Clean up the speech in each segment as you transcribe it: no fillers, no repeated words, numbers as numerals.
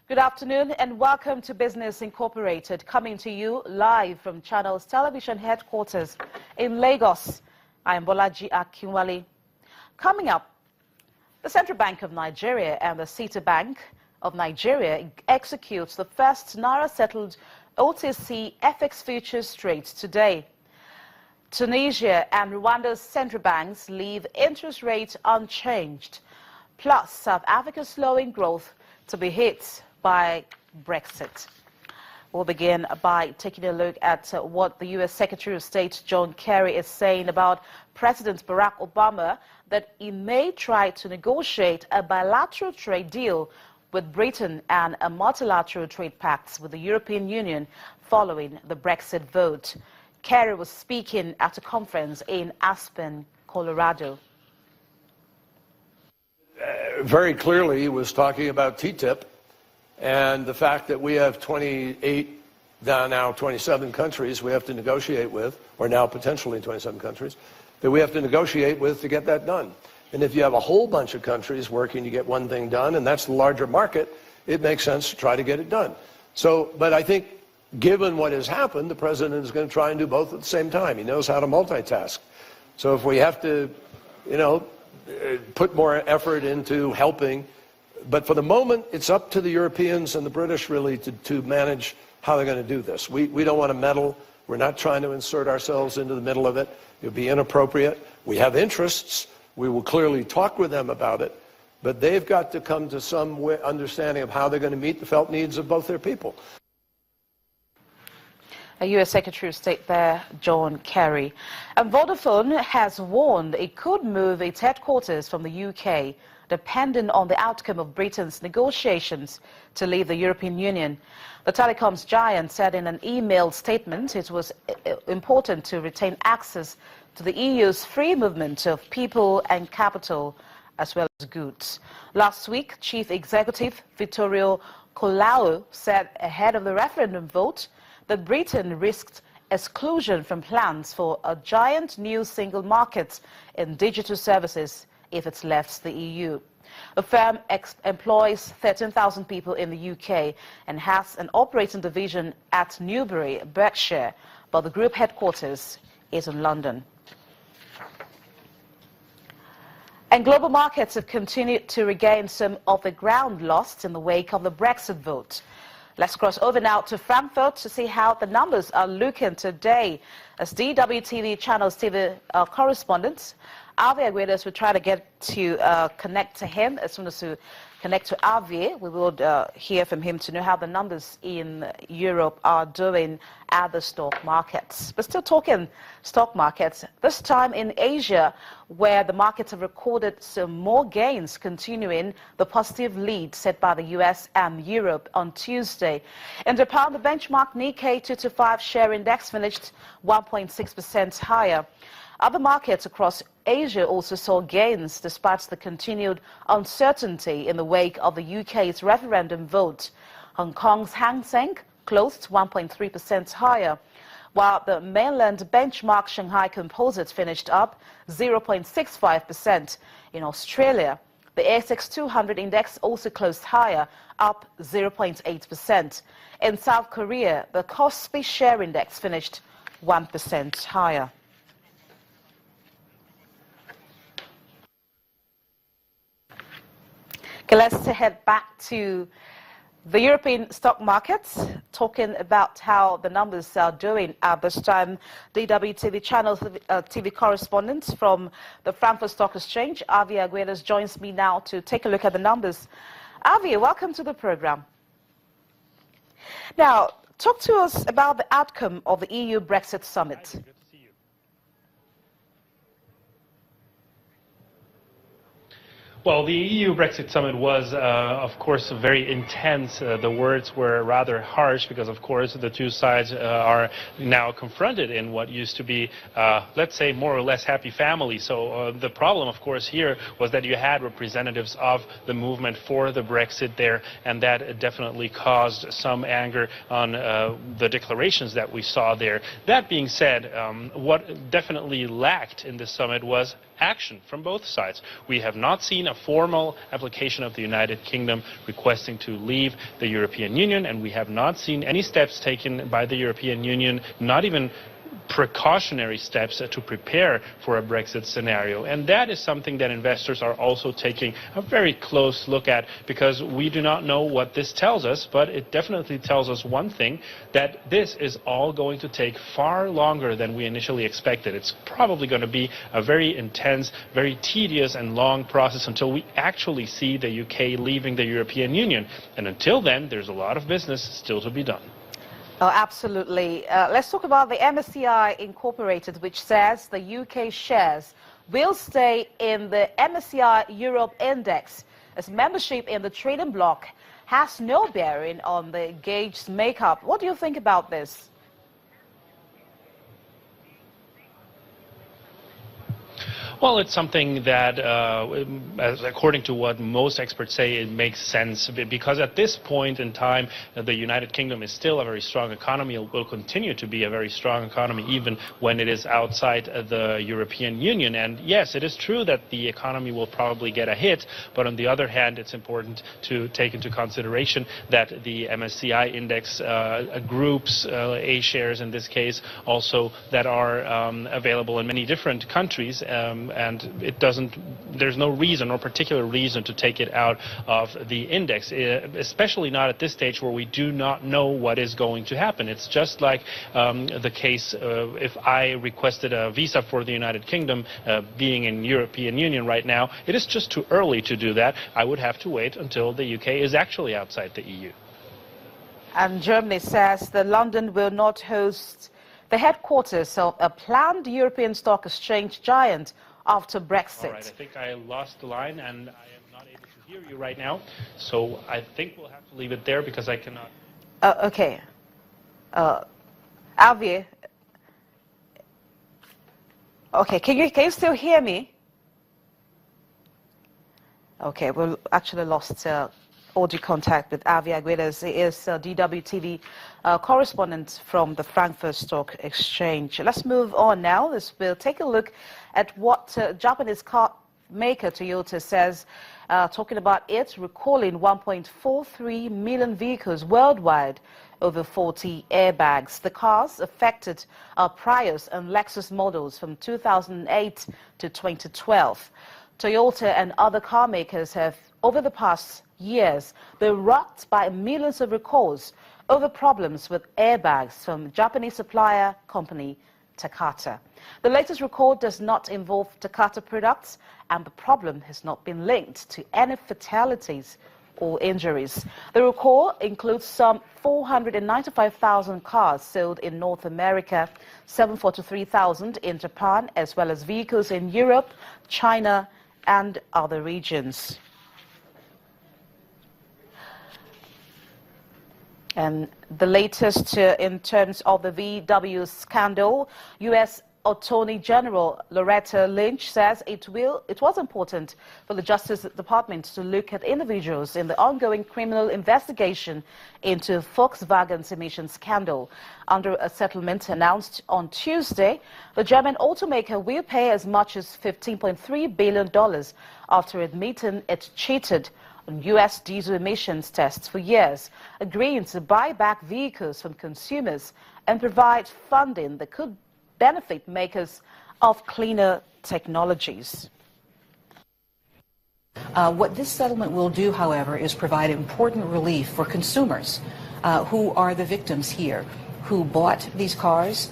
Good afternoon and welcome to Business Incorporated, coming to you live from Channel's television headquarters in Lagos. I am Bolaji Akinwale. Coming up, the Central Bank of Nigeria and the Citibank of Nigeria executes the first Naira-settled OTC FX futures trades today. Tunisia and Rwanda's central banks leave interest rates unchanged, plus South Africa's slowing growth to be hit by Brexit. We'll begin by taking a look at what the U.S. Secretary of State John Kerry is saying about President Barack Obama, that he may try to negotiate a bilateral trade deal with Britain and a multilateral trade pact with the European Union following the Brexit vote. Kerry was speaking at a conference in Aspen, Colorado. Very clearly, he was talking about TTIP and the fact that we have 28, now 27 countries we have to negotiate with, or now potentially 27 countries, that we have to negotiate with to get that done. And if you have a whole bunch of countries working to get one thing done, and that's the larger market, it makes sense to try to get it done. So, but I think given what has happened, the president is going to try and do both at the same time. He knows how to multitask. So if we have to, put more effort into helping, but for the moment, it's up to the Europeans and the British really to manage how they're going to do this. We don't want to meddle. We're not trying to insert ourselves into the middle of it. It would be inappropriate. We have interests. We will clearly talk with them about it, but they've got to come to some understanding of how they're going to meet the felt needs of both their people. A U.S. Secretary of State there, John Kerry. And Vodafone has warned it could move its headquarters from the UK, depending on the outcome of Britain's negotiations to leave the European Union. The telecoms giant said in an emailed statement it was important to retain access to the EU's free movement of people and capital, as well as goods. Last week, Chief Executive Vittorio Colao said ahead of the referendum vote that Britain risked exclusion from plans for a giant new single market in digital services if it left the EU. The firm employs 13,000 people in the UK and has an operating division at Newbury, Berkshire, but the group headquarters is in London. And global markets have continued to regain some of the ground lost in the wake of the Brexit vote. Let's cross over now to Frankfurt to see how the numbers are looking today. As DWTV Channel's TV correspondent, Avi Aguilas will try to get to connect to him. As soon as we connect to Avi, we will hear from him to know how the numbers in Europe are doing at the stock markets. But still talking stock markets, this time in Asia, where the markets have recorded some more gains, continuing the positive lead set by the US and Europe on Tuesday. In Japan, the benchmark Nikkei 225 share index finished 1.6% higher. Other markets across Asia also saw gains despite the continued uncertainty in the wake of the UK's referendum vote. Hong Kong's Hang Seng closed 1.3% higher, while the mainland benchmark Shanghai Composite finished up 0.65%. In Australia, the ASX 200 index also closed higher, up 0.8%. In South Korea, the Kospi share index finished 1% higher. Okay, let's head back to the European stock markets, talking about how the numbers are doing at this time. DWTV Channel TV correspondent from the Frankfurt Stock Exchange, Avi Aguilas, joins me now to take a look at the numbers. Avi, welcome to the program. Now, talk to us about the outcome of the EU Brexit summit. Well, the EU Brexit summit was, of course, very intense. The words were rather harsh because, of course, the two sides are now confronted in what used to be, let's say, more or less happy family. So the problem, of course, here was that you had representatives of the movement for the Brexit there, and that definitely caused some anger on the declarations that we saw there. That being said, what definitely lacked in this summit was action from both sides. We have not seen a formal application of the United Kingdom requesting to leave the European Union, and we have not seen any steps taken by the European Union, not even precautionary steps to prepare for a Brexit scenario. And that is something that investors are also taking a very close look at, because we do not know what this tells us, but it definitely tells us one thing, that this is all going to take far longer than we initially expected. It's probably going to be a very intense, very tedious and long process until we actually see the UK leaving the European Union. And until then, there's a lot of business still to be done. Oh, absolutely. Let's talk about the MSCI Incorporated, which says the UK shares will stay in the MSCI Europe Index, as membership in the trading bloc has no bearing on the gauged makeup. What do you think about this? Well, it's something that, according to what most experts say, it makes sense, because at this point in time, the United Kingdom is still a very strong economy. It will continue to be a very strong economy even when it is outside the European Union. And yes, it is true that the economy will probably get a hit, but on the other hand, it's important to take into consideration that the MSCI index groups A shares in this case also that are available in many different countries. And there's no reason or particular reason to take it out of the index, especially not at this stage where we do not know what is going to happen. It's just like the case if I requested a visa for the United Kingdom, being in European Union right now, it is just too early to do that. I would have to wait until the UK is actually outside the EU. And Germany says that London will not host the headquarters of a planned European stock exchange giant after Brexit. All right, I think I lost the line and I am not able to hear you right now. So I think we'll have to leave it there because I cannot. Okay. Javier. Okay, can you still hear me? Okay, we actually lost audio contact with Javier Aguilas. He is DWTV correspondent from the Frankfurt Stock Exchange. Let's move on now. We'll take a look at what Japanese car maker Toyota says, talking about it recalling 1.43 million vehicles worldwide, over 40 airbags. The cars affected are Prius and Lexus models from 2008 to 2012. Toyota and other car makers have, over the past years, been rocked by millions of recalls over problems with airbags from Japanese supplier company Takata. The latest recall does not involve Takata products, and the problem has not been linked to any fatalities or injuries. The recall includes some 495,000 cars sold in North America, 743,000 in Japan, as well as vehicles in Europe, China, and other regions. And the latest in terms of the VW scandal, U.S. Attorney General Loretta Lynch says it was important for the Justice Department to look at individuals in the ongoing criminal investigation into Volkswagen's emissions scandal. Under a settlement announced on Tuesday, the German automaker will pay as much as $15.3 billion after admitting it cheated on U.S. diesel emissions tests for years, agreeing to buy back vehicles from consumers and provide funding that could benefit makers of cleaner technologies. What this settlement will do, however, is provide important relief for consumers who are the victims here, who bought these cars,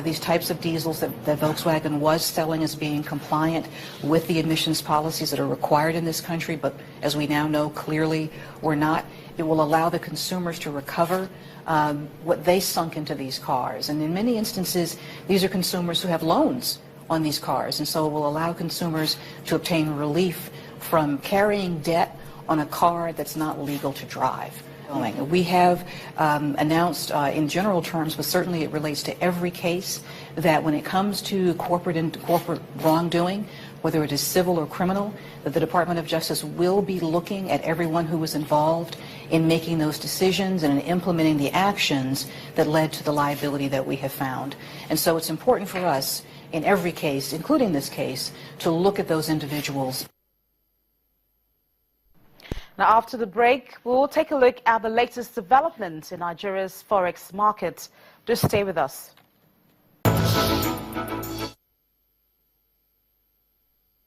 these types of diesels that Volkswagen was selling as being compliant with the emissions policies that are required in this country, but as we now know, clearly were not. It will allow the consumers to recover what they sunk into these cars. And in many instances, these are consumers who have loans on these cars, and so it will allow consumers to obtain relief from carrying debt on a car that's not legal to drive. We have announced in general terms, but certainly it relates to every case, that when it comes to corporate wrongdoing, whether it is civil or criminal, that the Department of Justice will be looking at everyone who was involved in making those decisions and in implementing the actions that led to the liability that we have found. And so it's important for us in every case, including this case, to look at those individuals. Now, after the break, we'll take a look at the latest developments in Nigeria's forex market. Just stay with us.